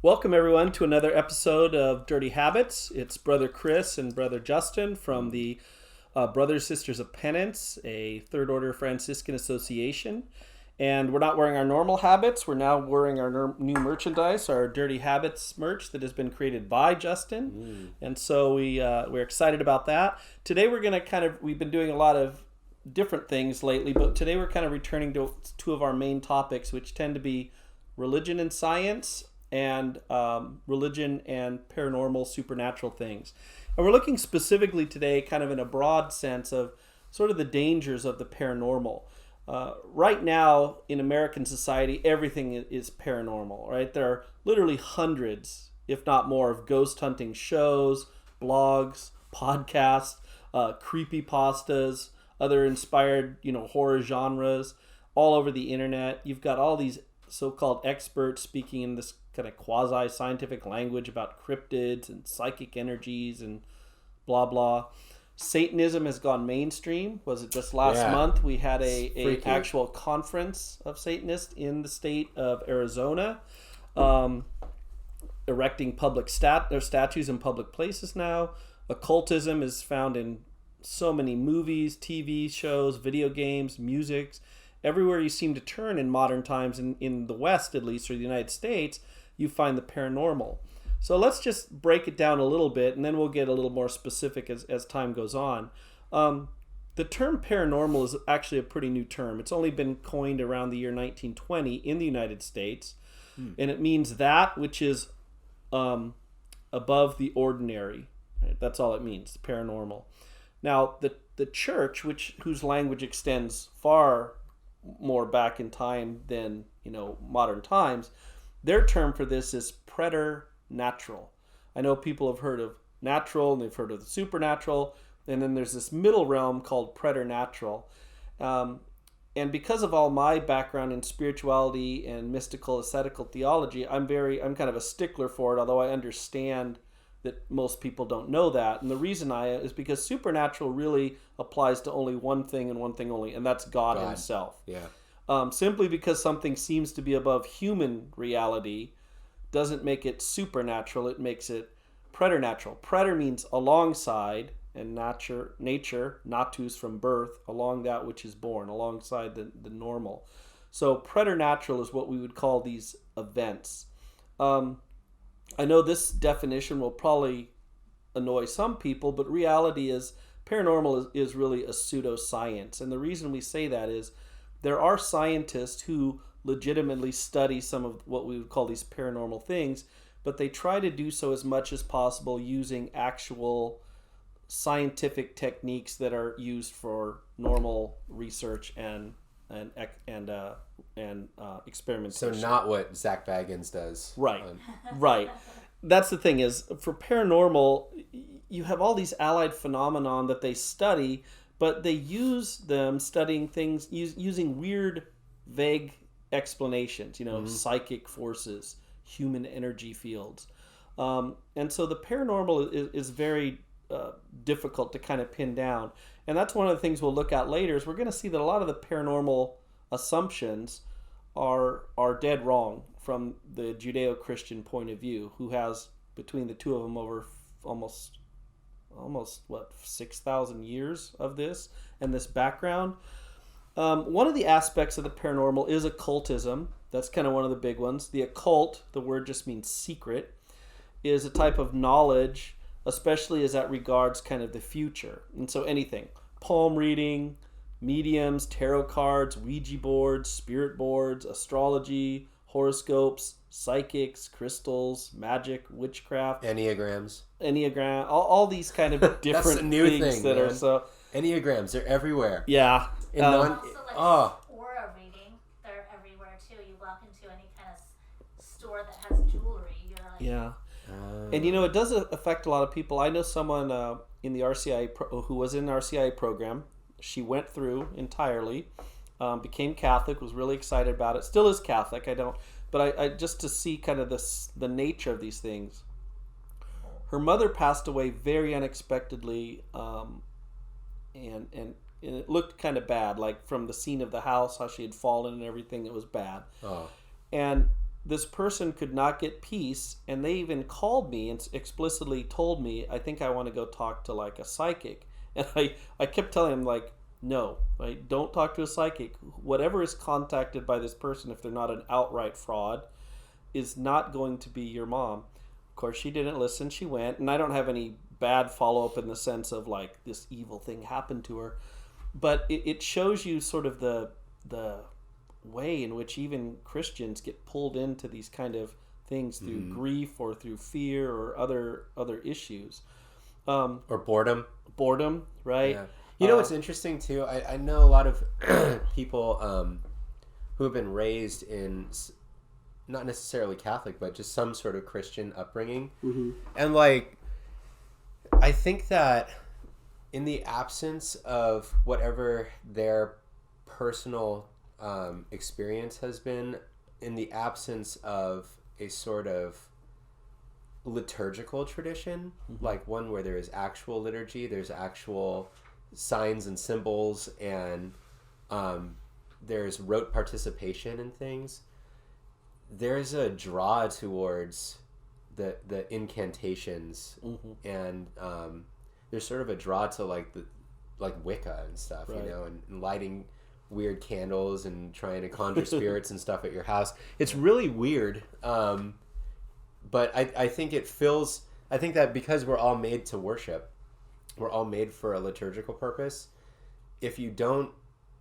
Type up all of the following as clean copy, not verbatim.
Welcome, everyone, to another episode of Dirty Habits. It's Brother Chris and Brother Justin from the Brothers Sisters of Penance, a Third Order Franciscan association. And we're not wearing our normal habits. We're now wearing our new merchandise, our Dirty Habits merch that has been created by Justin. And so we're excited about that. Today we're going to we've been doing a lot of different things lately, but today we're kind of returning to two of our main topics, which tend to be religion and science and religion and paranormal supernatural things. And we're looking specifically today kind of in a broad sense of sort of the dangers of the paranormal. Right now in American society, everything is paranormal, right? There are literally hundreds, if not more, of ghost hunting shows, blogs, podcasts, creepypastas, other inspired, horror genres all over the internet. You've got all these so-called experts speaking in this kind of quasi-scientific language about cryptids and psychic energies and blah blah. Satanism has gone mainstream. Was it just last month we had a actual conference of Satanists in the state of Arizona, erecting public statues in public places now. Occultism is found in so many movies, TV shows, video games, music. Everywhere you seem to turn in modern times, in the West at least, or the United States, you find the paranormal. So let's just break it down a little bit, and then we'll get a little more specific as time goes on. The term paranormal is actually a pretty new term. It's only been coined around the year 1920 in the United States, and it means that which is above the ordinary. Right? That's all it means, paranormal. Now, the church, whose language extends far more back in time than modern times, their term for this is preternatural. I know people have heard of natural and they've heard of the supernatural, and then there's this middle realm called preternatural. And because of all my background in spirituality and mystical ascetical theology, I'm kind of a stickler for it, although I understand that most people don't know that. And the reason is because supernatural really applies to only one thing and one thing only, and that's God himself. Yeah. Simply because something seems to be above human reality doesn't make it supernatural, it makes it preternatural. Preter means alongside, and nature, natus from birth, along that which is born, alongside the normal. So preternatural is what we would call these events. I know this definition will probably annoy some people, but reality is paranormal is really a pseudoscience. And the reason we say that is there are scientists who legitimately study some of what we would call these paranormal things, but they try to do so as much as possible using actual scientific techniques that are used for normal research and experimentation. So not what Zach Baggins does. Right. Right. That's the thing is, for paranormal, you have all these allied phenomenon that they study, but they use them studying things using weird, vague explanations, psychic forces, human energy fields. And so the paranormal is very difficult to kind of pin down. And that's one of the things we'll look at later is we're going to see that a lot of the paranormal assumptions are dead wrong from the Judeo-Christian point of view, who has between the two of them over almost 6,000 years of this and this background. One of the aspects of the paranormal is occultism. That's kind of one of the big ones. The occult, the word just means secret, is a type of knowledge, especially as that regards kind of the future. And so anything, palm reading, mediums, tarot cards, Ouija boards, spirit boards, astrology, horoscopes, psychics, crystals, magic, witchcraft, enneagram, all these kind of different That's a new things thing, that man. are so Enneagrams, they're everywhere. yeah. Also, aura reading, they're everywhere too. You walk into any kind of store that has jewelry, you're like, yeah. And it does affect a lot of people. I know someone in the RCIA who was in the RCIA program. She went through entirely, became Catholic, was really excited about it. Still is Catholic. But I just to see kind of the nature of these things. Her mother passed away very unexpectedly, and it looked kind of bad, like from the scene of the house, how she had fallen and everything. It was bad. Oh. And this person could not get peace, and they even called me and explicitly told me, I think I want to go talk to like a psychic. And I kept telling him, like, no, right? Don't talk to a psychic. Whatever is contacted by this person, if they're not an outright fraud, is not going to be your mom. Of course, she didn't listen. She went, and I don't have any bad follow-up in the sense of like this evil thing happened to her. But it shows you sort of the way in which even Christians get pulled into these kind of things through grief or through fear or other issues. Or boredom, right? Yeah. You know what's interesting too? I know a lot of people who have been raised in not necessarily Catholic, but just some sort of Christian upbringing. Mm-hmm. And like, I think that in the absence of whatever their personal experience has been, in the absence of a sort of liturgical tradition, like one where there is actual liturgy, there's actual signs and symbols, and there's rote participation in things, there's a draw towards the incantations, and there's sort of a draw to like Wicca and stuff, right. You know, and lighting weird candles and trying to conjure spirits and stuff at your house. It's really weird, but I think it fills. I think that because we're all made to worship, we're all made for a liturgical purpose. If you don't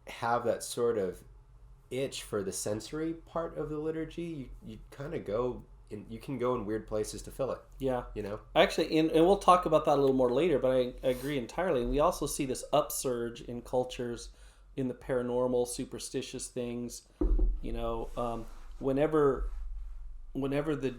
have that sort of itch for the sensory part of the liturgy, you kind of go in, you can go in weird places to fill it. Yeah. You know? Actually, and we'll talk about that a little more later, but I agree entirely. And we also see this upsurge in cultures, in the paranormal, superstitious things. You know, whenever the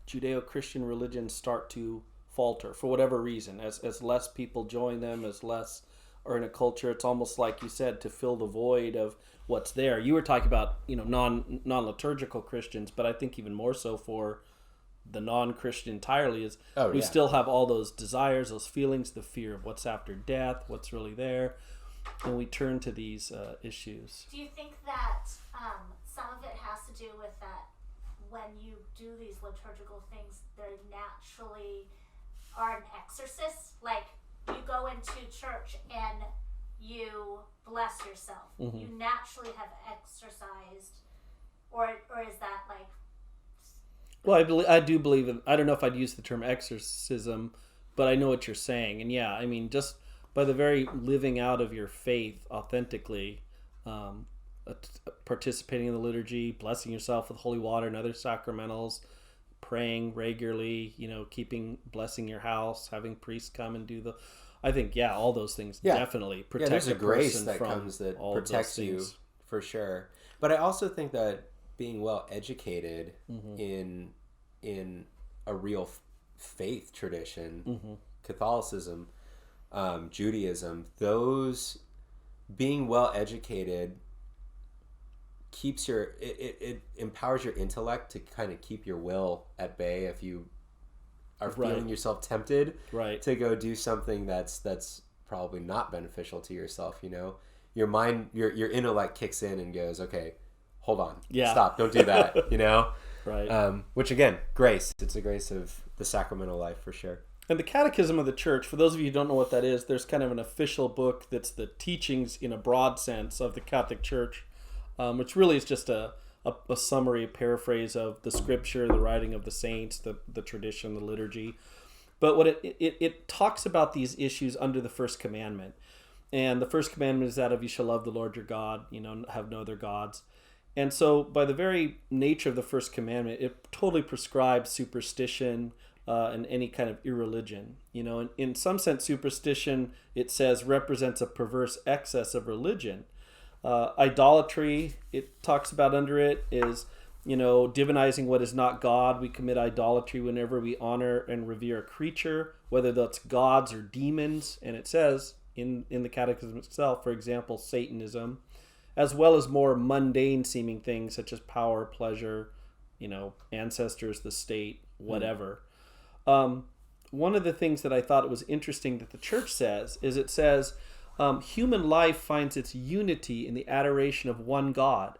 Judeo-Christian religions start to falter for whatever reason, as less people join them, as less are in a culture, it's almost like you said, to fill the void of what's there. You were talking about, you know, non-liturgical Christians, but I think even more so for the non-Christian entirely is we still have all those desires, those feelings, the fear of what's after death, what's really there, and we turn to these issues. Do you think that some of it has to do with that when you do these liturgical things, they naturally are an exorcist? Like, you go into church and you bless yourself. Mm-hmm. You naturally have exercised, or is that like? Well, I do believe in. I don't know if I'd use the term exorcism, but I know what you're saying, and yeah, I mean, just by the very living out of your faith authentically, participating in the liturgy, blessing yourself with holy water and other sacramentals, praying regularly, you know, blessing your house, having priests come and do the. I think, all those things definitely protect. There's a grace that comes that protects you for sure. But I also think that being well educated in a real faith tradition, Catholicism, Judaism, those being well educated keeps it empowers your intellect to kind of keep your will at bay if you are feeling yourself tempted to go do something that's probably not beneficial to yourself. You know, your mind, your intellect kicks in and goes, okay, hold on, stop, don't do that. You know, which again, grace. It's a grace of the sacramental life for sure. And the Catechism of the Church, for those of you who don't know what that is, there's kind of an official book that's the teachings in a broad sense of the Catholic Church, which really is just a summary, a paraphrase of the scripture, the writing of the saints, the tradition, the liturgy. But what it talks about these issues under the first commandment. And the first commandment is that of you shall love the Lord your God, you know, have no other gods. And so by the very nature of the first commandment, it totally prescribes superstition and any kind of irreligion. You know, in some sense, superstition, it says, represents a perverse excess of religion. Idolatry, it talks about under it, is, you know, divinizing what is not God. We commit idolatry whenever we honor and revere a creature, whether that's gods or demons. And it says in the Catechism itself, for example, Satanism, as well as more mundane seeming things such as power, pleasure, you know, ancestors, the state, whatever. One of the things that I thought was interesting that the Church says is it says, human life finds its unity in the adoration of one God.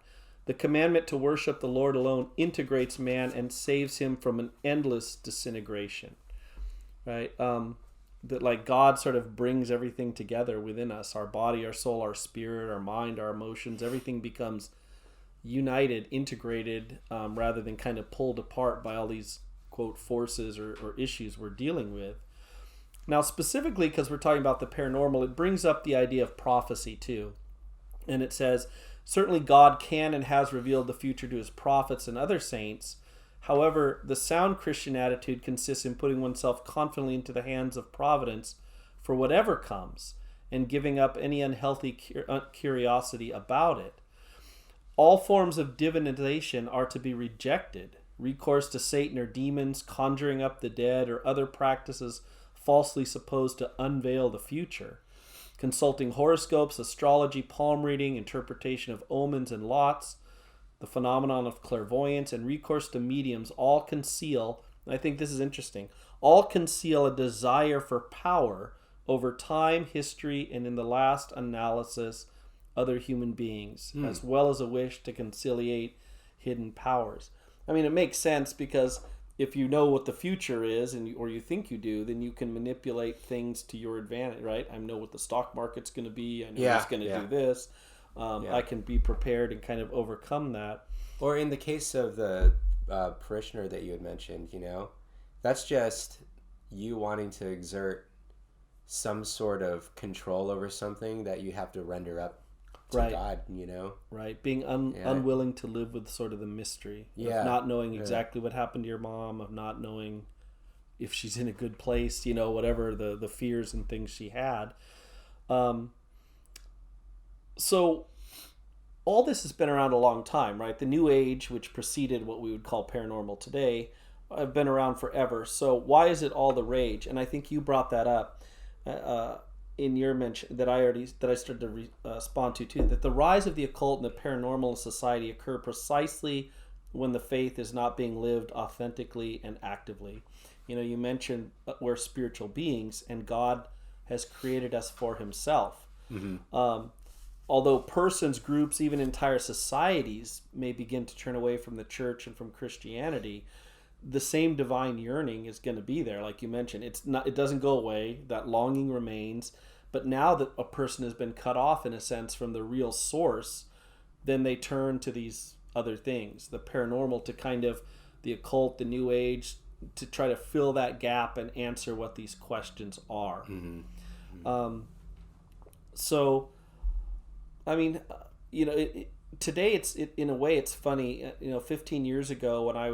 The commandment to worship the Lord alone integrates man and saves him from an endless disintegration. Right? That like God sort of brings everything together within us, our body, our soul, our spirit, our mind, our emotions, everything becomes united, integrated, rather than kind of pulled apart by all these, quote, forces or issues we're dealing with. Now, specifically, because we're talking about the paranormal, it brings up the idea of prophecy too. And it says, certainly God can and has revealed the future to his prophets and other saints. However, the sound Christian attitude consists in putting oneself confidently into the hands of providence for whatever comes and giving up any unhealthy curiosity about it. All forms of divinization are to be rejected. Recourse to Satan or demons, conjuring up the dead, or other practices falsely supposed to unveil the future. Consulting horoscopes, astrology, palm reading, interpretation of omens and lots, the phenomenon of clairvoyance, and recourse to mediums all conceal, and I think this is interesting, all conceal a desire for power over time, history, and in the last analysis, other human beings, as well as a wish to conciliate hidden powers. I mean, it makes sense because if you know what the future is, or you think you do, then you can manipulate things to your advantage, right? I know what the stock market's going to be. I know who's going to do this. I can be prepared and kind of overcome that. Or in the case of the parishioner that you had mentioned, that's just you wanting to exert some sort of control over something that you have to render up to God, Right, being unwilling to live with sort of the mystery of not knowing exactly what happened to your mom, of not knowing if she's in a good place, whatever the fears and things she had. So all this has been around a long time, right? The New Age, which preceded what we would call paranormal today, have been around forever. So why is it all the rage? And I think you brought that up in your mention that I started to respond to too. That the rise of the occult and the paranormal in society occur precisely when the faith is not being lived authentically and actively. You mentioned we're spiritual beings, and God has created us for Himself. Mm-hmm. Although persons, groups, even entire societies may begin to turn away from the church and from Christianity, the same divine yearning is going to be there. Like you mentioned, it doesn't go away. That longing remains. But now that a person has been cut off, in a sense, from the real source, then they turn to these other things, the paranormal, to kind of the occult, the New Age, to try to fill that gap and answer what these questions are. Mm-hmm. Mm-hmm. So, I mean, today in a way it's funny. 15 years ago when I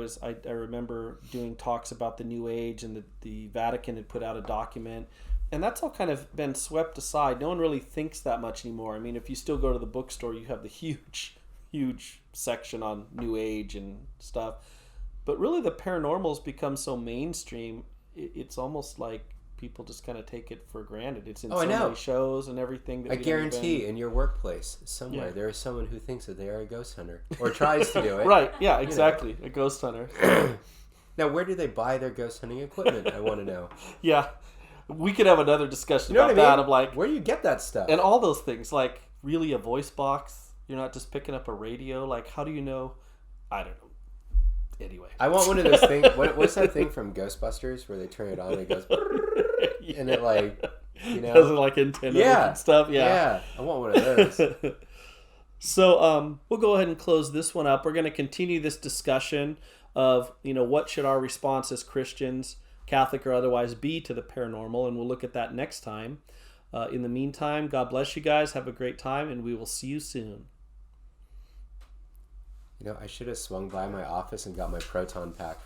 remember doing talks about the New Age, and the Vatican had put out a document, and that's all kind of been swept aside. No one really thinks that much anymore. I mean, if you still go to the bookstore, you have the huge section on New Age and stuff. But really, the paranormal's become so mainstream, it's almost like people just kind of take it for granted. It's in so many shows and everything. That I guarantee in your workplace somewhere there is someone who thinks that they are a ghost hunter or tries to do it. Right, yeah, exactly. A ghost hunter. Now, where do they buy their ghost hunting equipment? I want to know. Yeah. We could have another discussion about that. Of like, where do you get that stuff? And all those things, like really a voice box. You're not just picking up a radio. Like, how do you know? I don't know. Anyway, I want one of those things. What's that thing from Ghostbusters where they turn it on and it goes, and it does it like antenna and stuff? Yeah, I want one of those. So we'll go ahead and close this one up. We're going to continue this discussion of what should our response as Christians, Catholic or otherwise, be to the paranormal, and we'll look at that next time. In the meantime, God bless you guys. Have a great time, and we will see you soon. I should have swung by my office and got my proton pack